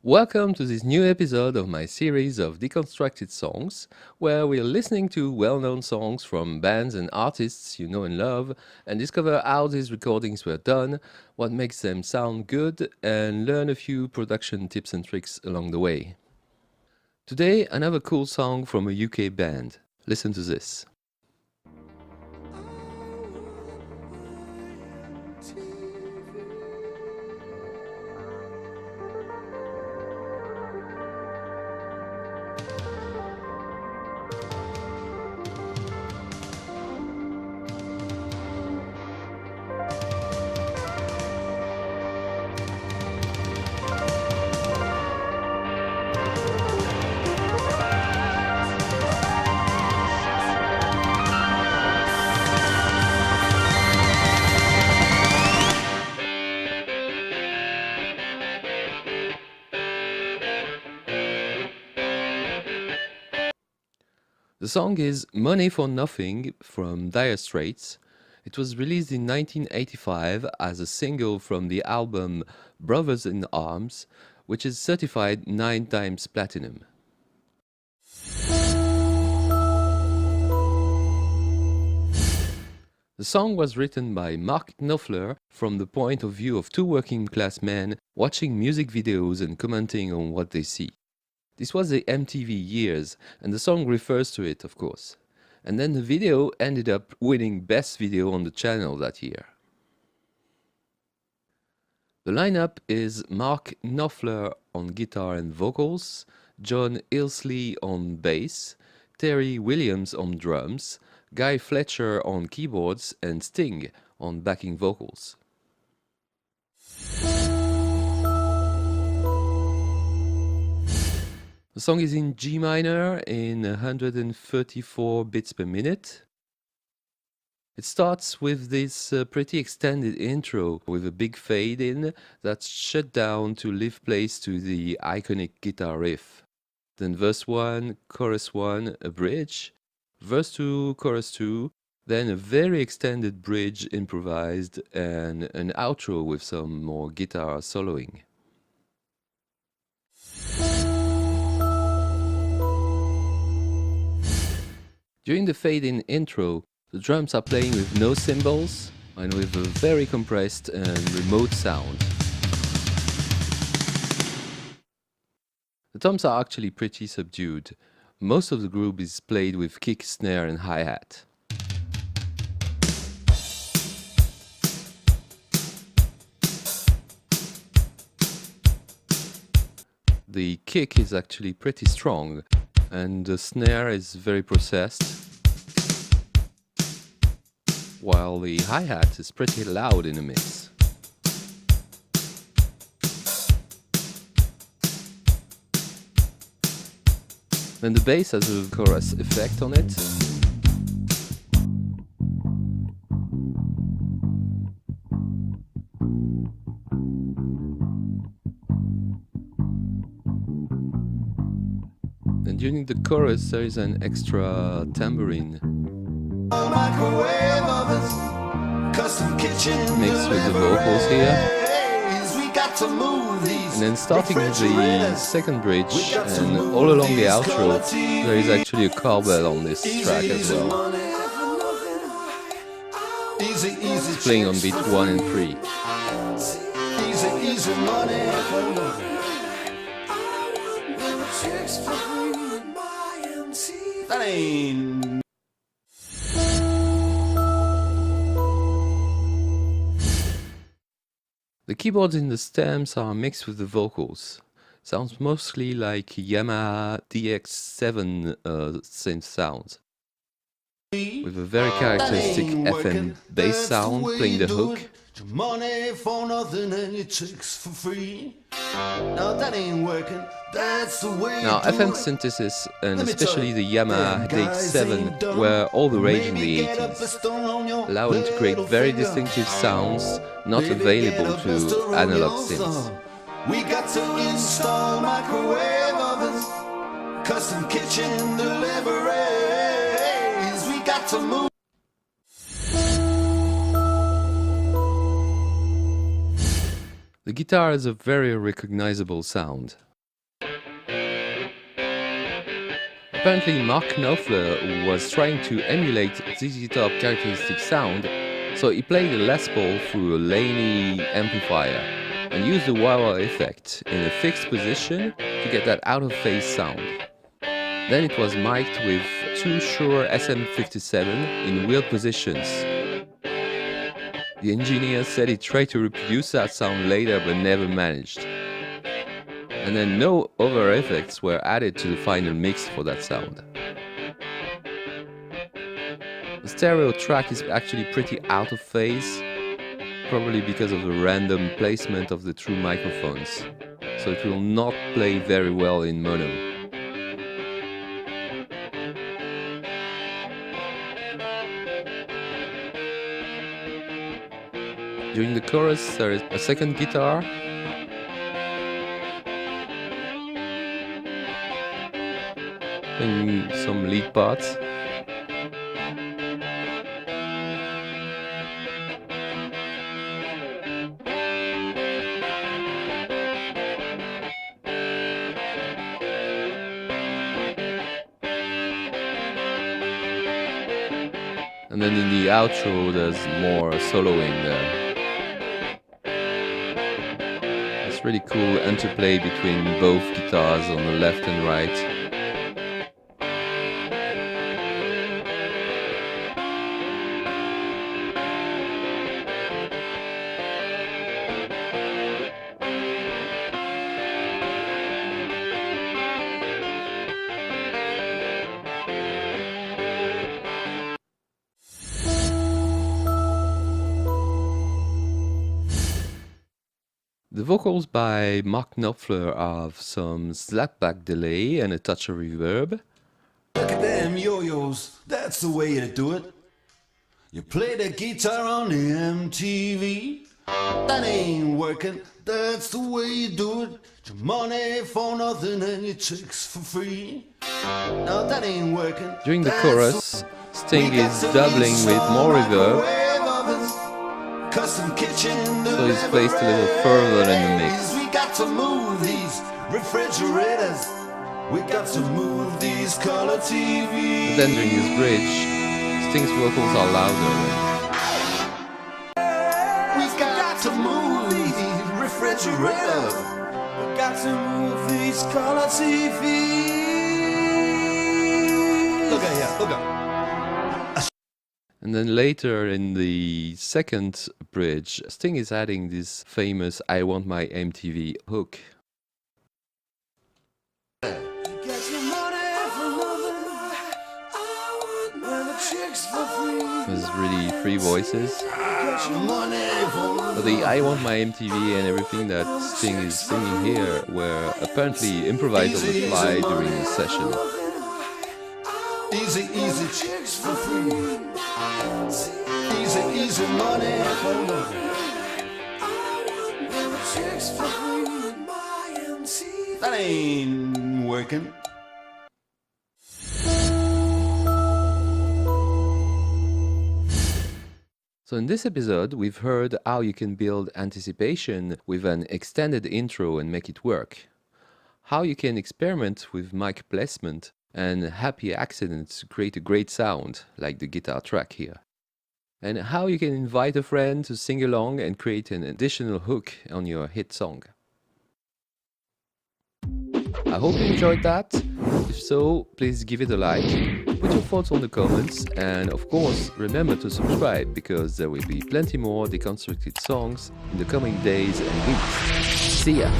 Welcome to this new episode of my series of deconstructed songs, where we're listening to well-known songs from bands and artists you know and love, and discover how these recordings were done, what makes them sound good, and learn a few production tips and tricks along the way. Today, another cool song from a UK band. Listen to this. The song is Money for Nothing from Dire Straits. It was released in 1985 as a single from the album Brothers in Arms, which is certified 9 times platinum. The song was written by Mark Knopfler from the point of view of two working class men watching music videos and commenting on what they see. This was the MTV years, and the song refers to it, of course. And then the video ended up winning Best Video on the channel that year. The lineup is Mark Knopfler on guitar and vocals, John Ilsley on bass, Terry Williams on drums, Guy Fletcher on keyboards, and Sting on backing vocals. The song is in G minor in 134 beats per minute. It starts with this pretty extended intro with a big fade in that's shut down to leave place to the iconic guitar riff. Then verse 1, chorus 1, a bridge, verse 2, chorus 2, then a very extended bridge improvised, and an outro with some more guitar soloing. During the fade-in intro, the drums are playing with no cymbals and with a very compressed and remote sound. The toms are actually pretty subdued. Most of the groove is played with kick, snare and hi-hat. The kick is actually pretty strong, and the snare is very processed, while the hi-hat is pretty loud in the mix. Then the bass has a chorus effect on it. And during the chorus there is an extra tambourine mixed with the vocals here. And then starting with the second bridge and all along the outro there is actually a cowbell on this track as well. It's playing on beat 1 and 3. That ain't... The keyboards in the stems are mixed with the vocals. Sounds mostly like Yamaha DX7 synth sounds, with a very characteristic FM bass sound playing the hook. Money for nothing and it takes for free. No, that ain't working. That's the way. Now, FM synthesis, and especially the Yamaha DX7, were all the rage in the 80s, allowing to create very distinctive sounds not available to analog synths. We got to install microwave ovens, custom kitchen deliveries. We got to move. The guitar has a very recognizable sound. Apparently Mark Knopfler was trying to emulate ZZ Top characteristic sound, so he played a Les Paul through a Laney amplifier and used the wah-wah effect in a fixed position to get that out-of-phase sound. Then it was mic'd with two Shure SM57 in weird positions. The engineer said he tried to reproduce that sound later but never managed. And then no other effects were added to the final mix for that sound. The stereo track is actually pretty out of phase, probably because of the random placement of the two microphones, so it will not play very well in mono. During the chorus there is a second guitar, and some lead parts. And then in the outro there's more soloing there. It's really cool interplay between both guitars on the left and right. The vocals by Mark Knopfler have some slapback delay and a touch of reverb. Look at them yo-yos, that's the way to do it. You play the guitar on the MTV. That ain't working, that's the way you do it. Your money for nothing and your chicks for free. No, that ain't working. During the chorus, Sting is doubling with more reverb, Custom kitchen, so he's placed a little further in the mix. We got to move these refrigerators. We got to move these color TVs. But then during his bridge, Sting's vocals are louder. We got to move these refrigerators. We got to move these color TVs. Look at here, look at. And then later in the second bridge, Sting is adding this famous "I Want My MTV" hook. There's really three voices. But the "I Want My MTV" and everything that Sting is singing here were apparently improvised on the fly during the session. Easy, easy chicks for free. Easy, easy money for nothing. That ain't working. So in this episode, we've heard how you can build anticipation with an extended intro and make it work. How you can experiment with mic placement and happy accidents to create a great sound, like the guitar track here. And how you can invite a friend to sing along and create an additional hook on your hit song. I hope you enjoyed that. If so, please give it a like, put your thoughts on the comments, and of course remember to subscribe, because there will be plenty more deconstructed songs in the coming days and weeks. See ya!